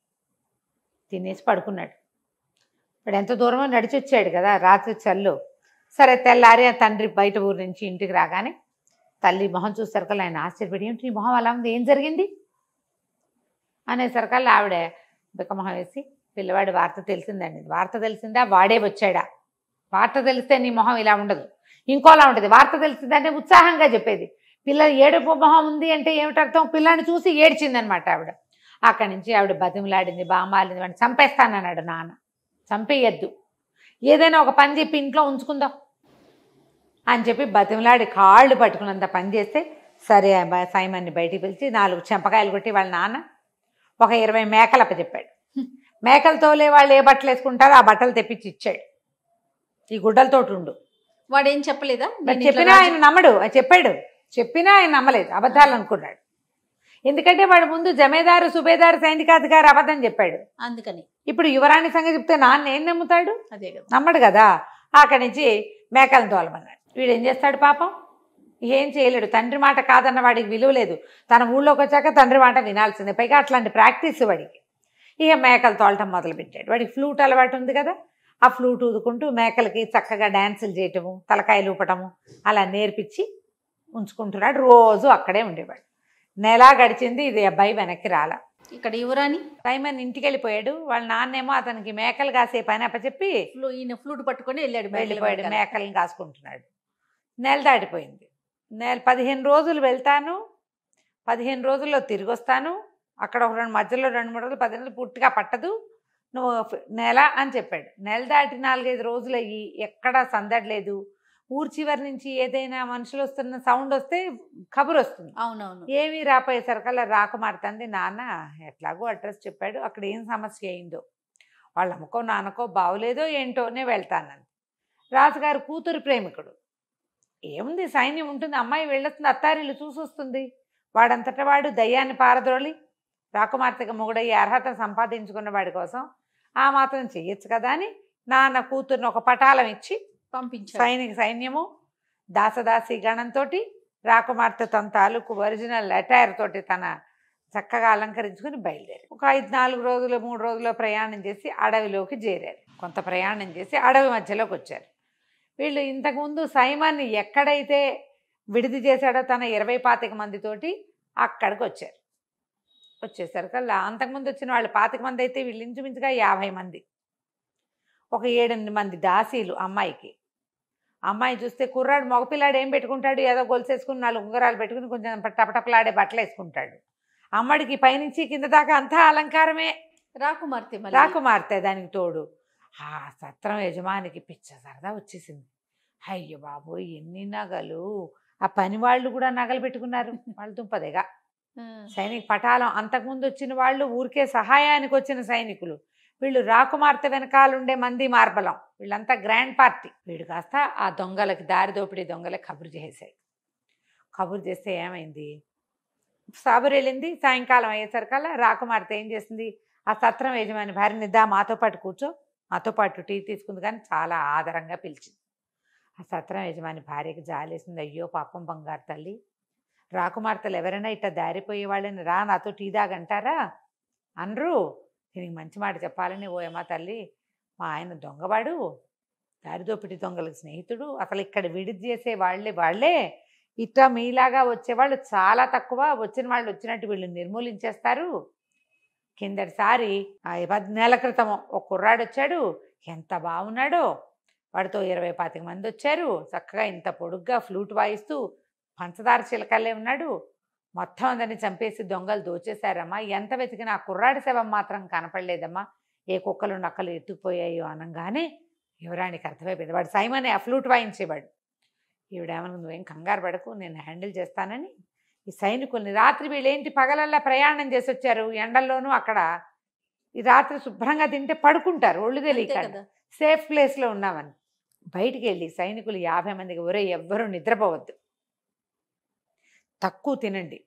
S2: తినేసి పడుకున్నాడు. ఇప్పుడు ఎంత దూరమో నడిచి వచ్చాడు కదా రాత్రి చల్లు. సరే తెల్లారి ఆ తండ్రి బయట ఊరు నుంచి ఇంటికి రాగానే తల్లి మొహం చూసేసరికల్లా ఆయన ఆశ్చర్యపడి, ఏంటి నీ మొహం అలా ఉంది, ఏం జరిగింది అనేసరికల్లా ఆవిడ బిక్కమొహం వేసి, పిల్లవాడి వార్త తెలిసిందండి. వార్త తెలిసిందా, వాడే వచ్చాడా, వార్త తెలిస్తే నీ మొహం ఇలా ఉండదు, ఇంకోలా ఉంటుంది. వార్త తెలిసిందంటే ఉత్సాహంగా చెప్పేది. పిల్ల ఏడుపు మొహం ఉంది అంటే ఏమిటర్థం, పిల్లాన్ని చూసి ఏడ్చిందనమాట ఆవిడ. అక్కడి నుంచి ఆవిడ బతిమలాడింది, బామాలింది, వాడిని చంపేస్తానన్నాడు నాన్న. చంపేయద్దు, ఏదైనా ఒక పని చెప్పి ఇంట్లో ఉంచుకుందాం అని చెప్పి బతిమలాడి కాళ్ళు పట్టుకున్నంత పని చేస్తే, సరే సైమన్ని బయటికి పిలిచి 4 చెంపకాయలు కొట్టి వాళ్ళ నాన్న ఒక 20 మేకలు అప్పచెప్పాడు. మేకలతోలే వాళ్ళు ఏ బట్టలు వేసుకుంటారో ఆ బట్టలు తెప్పించి ఇచ్చాడు. ఈ గుడ్డలతోటి ఉండు.
S1: వాడు ఏం చెప్పలేదా,
S2: చెప్పినా ఆయన నమ్మడు, చెప్పాడు, చెప్పినా ఆయన నమ్మలేదు, అబద్ధాలు అనుకున్నాడు. ఎందుకంటే వాడు ముందు జమేదారు, సుబేదారు, సైనికాధికారి అబద్ధం చెప్పాడు.
S1: అందుకని
S2: ఇప్పుడు యువరాణి సంగతి చెప్తే నాన్న ఏం నమ్ముతాడు,
S1: అదే కదా,
S2: నమ్మడు కదా. అక్కడి నుంచి మేకలను తోలమన్నాడు. వీడు ఏం చేస్తాడు పాపం, ఏం చేయలేడు. తండ్రి మాట కాదన్న వాడికి విలువ లేదు. తన ఊళ్ళోకి వచ్చాక తండ్రి మాట వినాల్సిందే, పైగా అట్లాంటి ప్రాక్టీస్ వాడికి. ఇక మేకలు తోలటం మొదలుపెట్టాడు. వాడికి ఫ్లూట్ అలవాటు ఉంది కదా, ఆ ఫ్లూట్ ఊదుకుంటూ మేకలకి చక్కగా డ్యాన్సులు చేయటము, తలకాయలు ఊపటము అలా నేర్పించి ఉంచుకుంటున్నాడు. రోజు అక్కడే ఉండేవాడు. నెల గడిచింది, ఇది అబ్బాయి వెనక్కి రాలా.
S1: ఇక్కడ యువరాణి
S2: సైమన్ ఇంటికి వెళ్ళిపోయాడు. వాళ్ళ నాన్నేమో అతనికి మేకలు కాసే పని అప్పచెప్పి
S1: ఈయన ఫ్లూట్ పట్టుకొని
S2: వెళ్ళిపోయాడు, మేకలను కాసుకుంటున్నాడు. నెల దాటిపోయింది. 15 రోజులు వెళ్తాను, 15 రోజుల్లో తిరిగి వస్తాను, అక్కడ ఒక మధ్యలో 2-3 రోజులు, 10 రోజులు పూర్తిగా పట్టదు, నువ్వు నెల అని చెప్పాడు. నెల దాటి 4-5 రోజులు అయ్యి ఎక్కడా సందడలేదు. ఊరు చివరి నుంచి ఏదైనా మనుషులు వస్తున్న సౌండ్ వస్తే కబురు వస్తుంది.
S1: అవునవును.
S2: ఏమీ రాపోయేసరికల్లా రాకుమారుతుంది, నాన్న ఎట్లాగో అడ్రస్ చెప్పాడు, అక్కడ ఏం సమస్య అయిందో, వాళ్ళ అమ్మకో నాన్నకో బాగులేదో ఏంటోనే వెళ్తానని. రాజుగారు కూతురు ప్రేమికుడు, ఏముంది సైన్యం ఉంటుంది, అమ్మాయి వెళ్ళొస్తుంది, అత్తారిల్లు చూసి వస్తుంది. వాడంతటా వాడు దయ్యాన్ని పారద్రోలి రాకుమార్తెగా మొగుడయ్యే అర్హత సంపాదించుకున్న వాడి కోసం ఆ మాత్రం చెయ్యొచ్చు కదా అని నాన్న కూతుర్ని ఒక పటాలం ఇచ్చి పంపించాడు. సైన్యము దాసదాసి గణంతో రాకుమార్తె తన తాలూకు ఒరిజినల్ అటైర్ తోటి తన చక్కగా అలంకరించుకుని బయలుదేరి ఒక 4 రోజులు 3 రోజుల్లో ప్రయాణం చేసి అడవిలోకి చేరారు. కొంత ప్రయాణం చేసి అడవి మధ్యలోకి వచ్చారు. వీళ్ళు ఇంతకుముందు సైమన్ని ఎక్కడైతే విడిది చేశాడో తన 20-25 మందితోటి అక్కడికి వచ్చారు. వచ్చేసరికల్లా అంతకుముందు వచ్చిన వాళ్ళు 25 మంది అయితే వీళ్ళు ఇంచుమించుగా 50 మంది. ఒక 7-8 మంది దాసీలు అమ్మాయికి. అమ్మాయి చూస్తే కుర్రాడు మగపిల్లాడు ఏం పెట్టుకుంటాడు, ఏదో గొలుసేసుకుని 4 ఉంగరాలు పెట్టుకుని కొంచెం టపటపలాడే బట్టలు వేసుకుంటాడు. అమ్మడికి పైనుంచి కింద దాకా అంతా అలంకారమే. రాకుమార్తె దానికి తోడు. ఆ సత్రం యజమానికి పిచ్చ సరదా వచ్చేసింది. అయ్యో బాబోయ్ ఎన్ని నగలు! ఆ పని వాళ్ళు కూడా నగలు పెట్టుకున్నారు. వాళ్ళు దుంపదేగా సైనిక పటాలం. అంతకుముందు వచ్చిన వాళ్ళు ఊరికే సహాయానికి వచ్చిన సైనికులు, వీళ్ళు రాకుమార్తె వెనకాలండే మంది మార్బలం, వీళ్ళంతా గ్రాండ్ పార్టీ. వీడు కాస్త ఆ దొంగలకి, దారి దోపిడీ దొంగలకి కబురు చేసాయి. కబురు చేస్తే ఏమైంది, సాబురు వెళ్ళింది. సాయంకాలం అయ్యేసరికల్లా రాకుమార్తె ఏం చేసింది, ఆ సత్రం యజమాని భార్యని దా మాతో పాటు కూర్చో, మాతో పాటు టీ తీసుకుంది. కానీ చాలా ఆదరంగా పిలిచింది. ఆ సత్రం యజమాని భార్యకి జాలేసింది. అయ్యో పాపం బంగారు తల్లి, రాకుమార్తెలు ఎవరైనా ఇట్లా దారిపోయే వాళ్ళని రా నాతో టీ దాగంటారా అనరు. దీనికి మంచి మాట చెప్పాలని, ఓ అమ్మ తల్లి, మా ఆయన దొంగవాడు, దారిదోపిడి దొంగలకు స్నేహితుడు, అసలు ఇక్కడ విడిది చేసే వాళ్ళే ఇట్లా మీలాగా వచ్చేవాళ్ళు చాలా తక్కువ, వచ్చిన వాళ్ళు వచ్చినట్టు వీళ్ళు నిర్మూలించేస్తారు. కిందటిసారి 10 నెలల క్రితం ఒక కుర్రాడు వచ్చాడు, ఎంత బాగున్నాడో, వాడితో 20-25 మంది వచ్చారు. చక్కగా ఇంత పొడుగ్గా ఫ్లూట్ వాయిస్తూ పంచదార చిలకల్లే ఉన్నాడు. మొత్తం అందరిని చంపేసి దొంగలు దోచేశారమ్మా. ఎంత వెతికినా ఆ కుర్రాడి శవం మాత్రం కనపడలేదమ్మా. ఏ కుక్కలు నక్కలు ఎత్తుకుపోయాయో అనగానే యువరానికి అర్థమైపోయింది. వాడు సైమనే ఆ ఫ్లూట్ వాయించేవాడు. ఈవిడేమన్నా నువ్వేం కంగారు పడకు, నేను హ్యాండిల్ చేస్తానని ఈ సైనికుల్ని, రాత్రి వీళ్ళేంటి పగలల్లా ప్రయాణం చేసి వచ్చారు ఎండల్లోనూ, అక్కడ ఈ రాత్రి శుభ్రంగా తింటే పడుకుంటారు ఒళ్ళు తెలియక, సేఫ్ ప్లేస్లో ఉన్నామని బయటికి వెళ్ళి సైనికులు 50 మందికి, ఒరే ఎవ్వరూ నిద్రపోవద్దు, తక్కువ తినండి,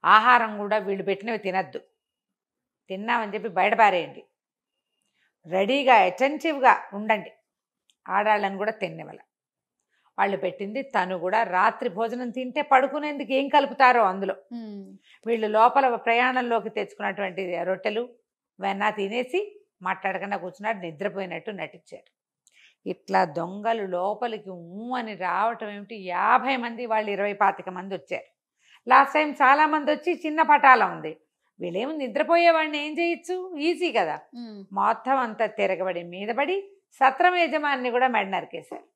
S2: ఆహారం కూడా వీళ్ళు పెట్టినవి తినద్దు, తిన్నామని చెప్పి బయటపారేయండి, రెడీగా అటెంటివ్గా ఉండండి, ఆడాళ్ళని కూడా తినేవాళ్ళ. వాళ్ళు పెట్టింది తను కూడా రాత్రి భోజనం తింటే పడుకునేందుకు ఏం కలుపుతారో అందులో. వీళ్ళు లోపల ప్రయాణంలోకి తెచ్చుకున్నటువంటి రొట్టెలు వెన్న తినేసి మాట్లాడకుండా కూర్చున్నాడు, నిద్రపోయినట్టు నటించారు. ఇట్లా దొంగలు లోపలికి అని రావటం ఏమిటి, 50 మంది, వాళ్ళు 20-25 మంది వచ్చారు. లాస్ట్ టైం చాలామంది వచ్చి చిన్న పటాలం ఉంది, వీళ్ళేమో నిద్రపోయేవాడిని ఏం చేయొచ్చు, ఈజీ కదా. మొత్తం అంతా తిరగబడి మీదబడి సత్రం యజమాని కూడా మెడ నరికేశారు.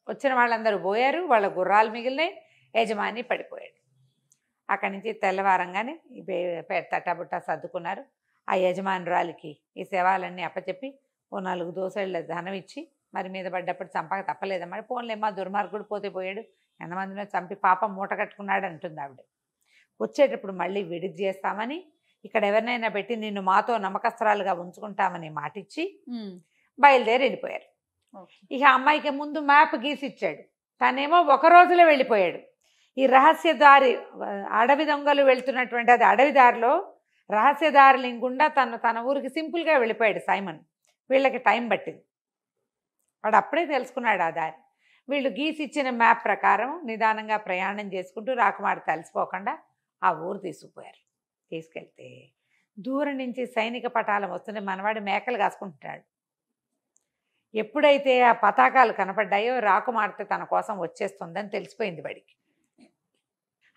S2: వచ్చిన వాళ్ళందరూ పోయారు, వాళ్ళ గుర్రాలు మిగిలినాయి, యజమాని పడిపోయాడు. అక్కడి నుంచి తెల్లవారంగానే తట్టబుట్ట సర్దుకున్నారు. ఆ యజమానురాలికి ఈ శవాలన్నీ అప్పచెప్పి ఓ 4 దోసెళ్ళ ధనం ఇచ్చి, మరి మీద పడ్డప్పుడు చంపక తప్పలేదమ్మా, పోన్లేమ్మా దుర్మార్గుడు పోతే పోయాడు, ఎంతమందినో చంపి పాపం మూట కట్టుకున్నాడు అంటుంది ఆవిడ. వచ్చేటప్పుడు మళ్ళీ విడిది చేస్తామని, ఇక్కడ ఎవరినైనా పెట్టి నిన్ను మాతో నమ్మకస్తురాలుగా ఉంచుకుంటామని మాటిచ్చి బయలుదేరి వెళ్ళిపోయారు. ఇక అమ్మాయికి ముందు మ్యాప్ గీసి ఇచ్చాడు, తనేమో ఒక రోజులో వెళ్ళిపోయాడు. ఈ రహస్య దారి, అడవి దొంగలు వెళ్తున్నటువంటి అది అడవి దారిలో రహస్య దారి లింగుండా తన ఊరికి సింపుల్గా వెళ్ళిపోయాడు సైమన్. వీళ్ళకి టైం పట్టింది, వాడు అప్పుడే తెలుసుకున్నాడు ఆ దారి. వీళ్ళు గీసి ఇచ్చిన మ్యాప్ ప్రకారం నిదానంగా ప్రయాణం చేసుకుంటూ రాకుమారి తలిసిపోకుండా ఆ ఊరు తీసుకుపోయారు. తీసుకెళ్తే దూరం నుంచి సైనిక పటాలం వస్తుంటే మనవాడు మేకలు కాసుకుంటున్నాడు. ఎప్పుడైతే ఆ పతాకాలు కనపడ్డాయో రాకుమార్తె తన కోసం వచ్చేస్తుందని తెలిసిపోయింది వాడికి.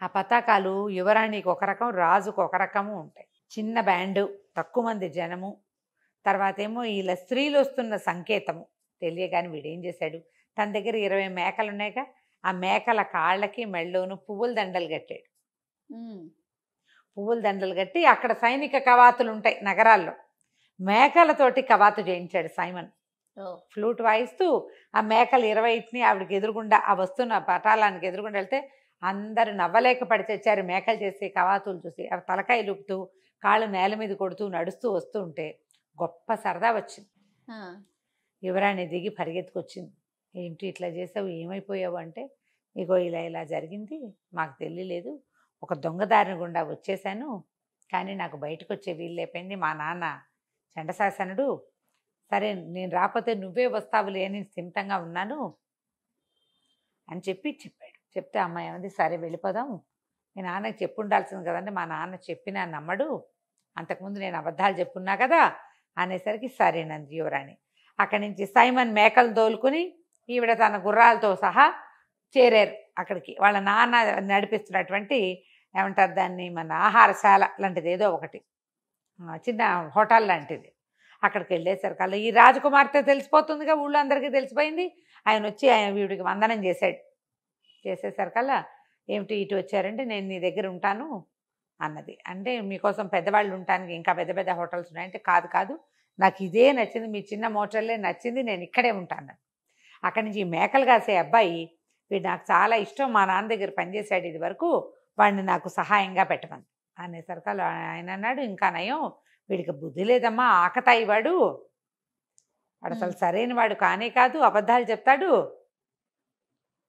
S2: ఆ పతాకాలు యువరాణికి ఒక రకం, రాజుకు ఒక రకము ఉంటాయి. చిన్న బ్యాండు, తక్కువ మంది జనము, తర్వాత ఏమో ఇలా స్త్రీలు వస్తున్న సంకేతము తెలియగాని వీడేం చేశాడు, తన దగ్గర 20 మేకలు ఉన్నాయిగా, ఆ మేకల కాళ్ళకి మెళ్ళోను పువ్వుల దండలు కట్టాడు. పువ్వుల దండలు కట్టి అక్కడ సైనిక కవాతులు ఉంటాయి నగరాల్లో, మేకలతోటి కవాతు చేయించాడు సైమన్. ఫ్లూట్ వాయిస్తూ ఆ మేకలు 20ని ఆవిడకి ఎదురుగుండా, ఆ వస్తున్న పటాలానికి ఎదురుగుండా వెళ్తే అందరూ నవ్వలేక పడి తెచ్చారు. మేకలు చేసే కవాతులు చూసి అవి తలకాయలు ఊపుతూ కాళ్ళు నేల మీద కొడుతూ నడుస్తూ వస్తూ ఉంటే గొప్ప సరదా వచ్చింది. యువరాణి దిగి పరిగెత్తుకొచ్చింది. ఏంటి ఇట్లా చేసావు, ఏమైపోయావు అంటే, ఇగో ఇలా జరిగింది, మాకు తెలియలేదు, ఒక దొంగదారిని గుండా వచ్చేసాను, కానీ నాకు బయటకు వచ్చే వీలు లేకపోయింది, మా నాన్న చండశాసనుడు, సరే నేను రాకపోతే నువ్వే వస్తావులే అని స్థిమితంగా ఉన్నాను అని చెప్పాడు. చెప్తే అమ్మాయి ఏమంది, సరే వెళ్ళిపోదాం, మీ నాన్నకి చెప్పు ఉండాల్సింది కదండి, మా నాన్న చెప్పినా నమ్మడు, అంతకుముందు నేను అబద్ధాలు చెప్పున్నా కదా అనేసరికి సరేనంది యువరాణి. అక్కడి నుంచి సైమన్ మేకలు తోలుకుని ఈవిడ తన గుర్రాలతో సహా చేరారు అక్కడికి వాళ్ళ నాన్న నడిపిస్తున్నటువంటి ఏమంటారు దాన్ని మన ఆహారశాల లాంటిది ఏదో ఒకటి చిన్న హోటల్ లాంటిది. అక్కడికి వెళ్ళేసరికల్లా ఈ రాజకుమార్తె తెలిసిపోతుందిగా, ఊళ్ళో అందరికీ తెలిసిపోయింది. ఆయన వచ్చి ఆయన వీడికి వందనం చేశాడు. చేసేసరికల్లా ఏమిటి ఇటు వచ్చారంటే నేను నీ దగ్గర ఉంటాను అన్నది. అంటే మీకోసం పెద్దవాళ్ళు ఉండటానికి ఇంకా పెద్ద పెద్ద హోటల్స్ ఉన్నాయంటే కాదు కాదు నాకు ఇదే నచ్చింది, మీ చిన్న మోటల్లే నచ్చింది, నేను ఇక్కడే ఉంటాను. అక్కడి నుంచి ఈ మేకలు కాసే అబ్బాయి వీడు నాకు చాలా ఇష్టం, మా నాన్న దగ్గర పనిచేశాడు ఇది వరకు, వాడిని నాకు సహాయంగా పెట్టమని అనేసరికల్లా ఆయన అన్నాడు ఇంకా నయం వీడికి బుద్ధి లేదమ్మా, ఆకతాయి వాడు అసలు సరైన వాడు కానే కాదు, అబద్ధాలు చెప్తాడు,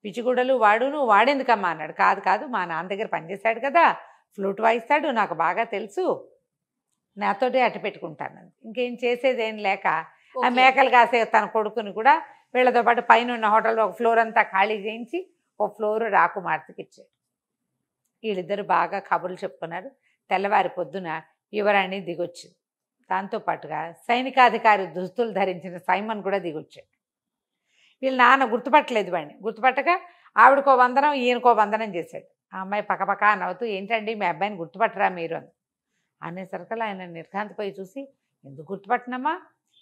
S2: పిచ్చిగుడలు వాడును, వాడెందుకమ్మా అన్నాడు. కాదు కాదు మా నాన్న దగ్గర పనిచేశాడు కదా, ఫ్లూట్ వాయిస్తాడు, నాకు బాగా తెలుసు, నాతోటే అట్టు పెట్టుకుంటాను. ఇంకేం చేసేదేం లేక ఆ మేకలు కాసే తన కొడుకుని కూడా వీళ్ళతో పాటు పైన ఉన్న హోటల్లో ఒక ఫ్లోర్ అంతా ఖాళీ చేయించి ఒక ఫ్లోర్ రాకుమార్తెకి ఇచ్చాడు. వీళ్ళిద్దరు బాగా కబుర్లు చెప్పుకున్నారు. తెల్లవారి పొద్దున యువరాణి దిగొచ్చింది. దాంతోపాటుగా సైనికాధికారి దుస్తులు ధరించిన సైమన్ కూడా దిగొచ్చాడు. వీళ్ళ నాన్న గుర్తుపట్టలేదు వాడిని. గుర్తుపట్టక ఆవిడకో వందనం ఈయనకో వందనం చేశాడు. ఆ అమ్మాయి పక్కపక్క నవ్వుతూ ఏంటండి మీ అబ్బాయిని గుర్తుపట్టరా మీరు అని అనేసరికల్లా ఆయన నిర్ఘాంతపోయి చూసి ఎందుకు గుర్తుపట్టినమ్మా,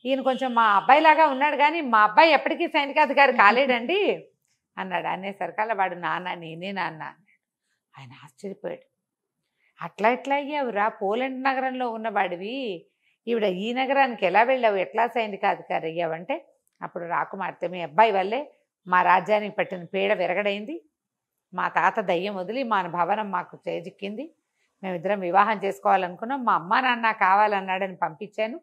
S2: ఈయన కొంచెం మా అబ్బాయిలాగా ఉన్నాడు కానీ మా అబ్బాయి ఎప్పటికీ సైనికాధికారి కాలేడండి అన్నాడు. అనేసరికల్లా వాడు నాన్న నేనే నాన్న అన్నాడు. ఆయన ఆశ్చర్యపోయాడు. అట్లా ఎట్లా అయ్యావురా, పోలాండ్ నగరంలో ఉన్నవాడివి ఈవిడ ఈ నగరానికి ఎలా వెళ్ళావు, ఎట్లా సైనికాధికారి అయ్యావంటే అప్పుడు రాకుమార్తె మీ అబ్బాయి వల్లే మా రాజ్యానికి పట్టిన పీడ విరగడైంది, మా తాత దయ్యం వదిలి మా భవనం మాకు చేజిక్కింది, మేమిద్దరం వివాహం చేసుకోవాలనుకున్నాం, మా అమ్మా నాన్న కావాలన్నాడని పంపించాను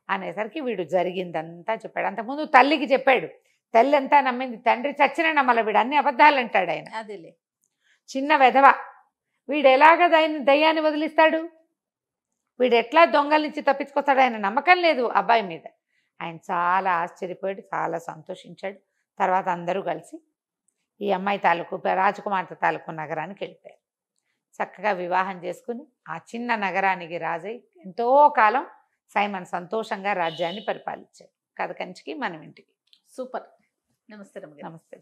S2: అనేసరికి వీడు జరిగిందంతా చెప్పాడు. అంతకుముందు తల్లికి చెప్పాడు, తల్లి అంతా నమ్మింది, తండ్రి చచ్చిన నమ్మల, వీడు అన్ని అబద్ధాలు అంటాడు ఆయన.
S1: అదేలే
S2: చిన్న వెధవ, వీడు ఎలాగ దయ్యాన్ని వదిలిస్తాడు, వీడు ఎట్లా దొంగల నుంచి తప్పించుకొస్తాడు, ఆయన నమ్మకం లేదు అబ్బాయి మీద. ఆయన చాలా ఆశ్చర్యపోయాడు, చాలా సంతోషించాడు. తర్వాత అందరూ కలిసి ఈ అమ్మాయి తాలూకు రాజకుమార్తె తాలూకు నగరానికి వెళ్ళిపోయారు. చక్కగా వివాహం చేసుకుని ఆ చిన్న నగరానికి రాజై ఎంతో కాలం సైమన్ సంతోషంగా రాజ్యాన్ని పరిపాలించాడు. కథ కంచికి మనం ఇంటికి.
S1: సూపర్. నమస్తే రమ్య గారు.
S2: నమస్తే.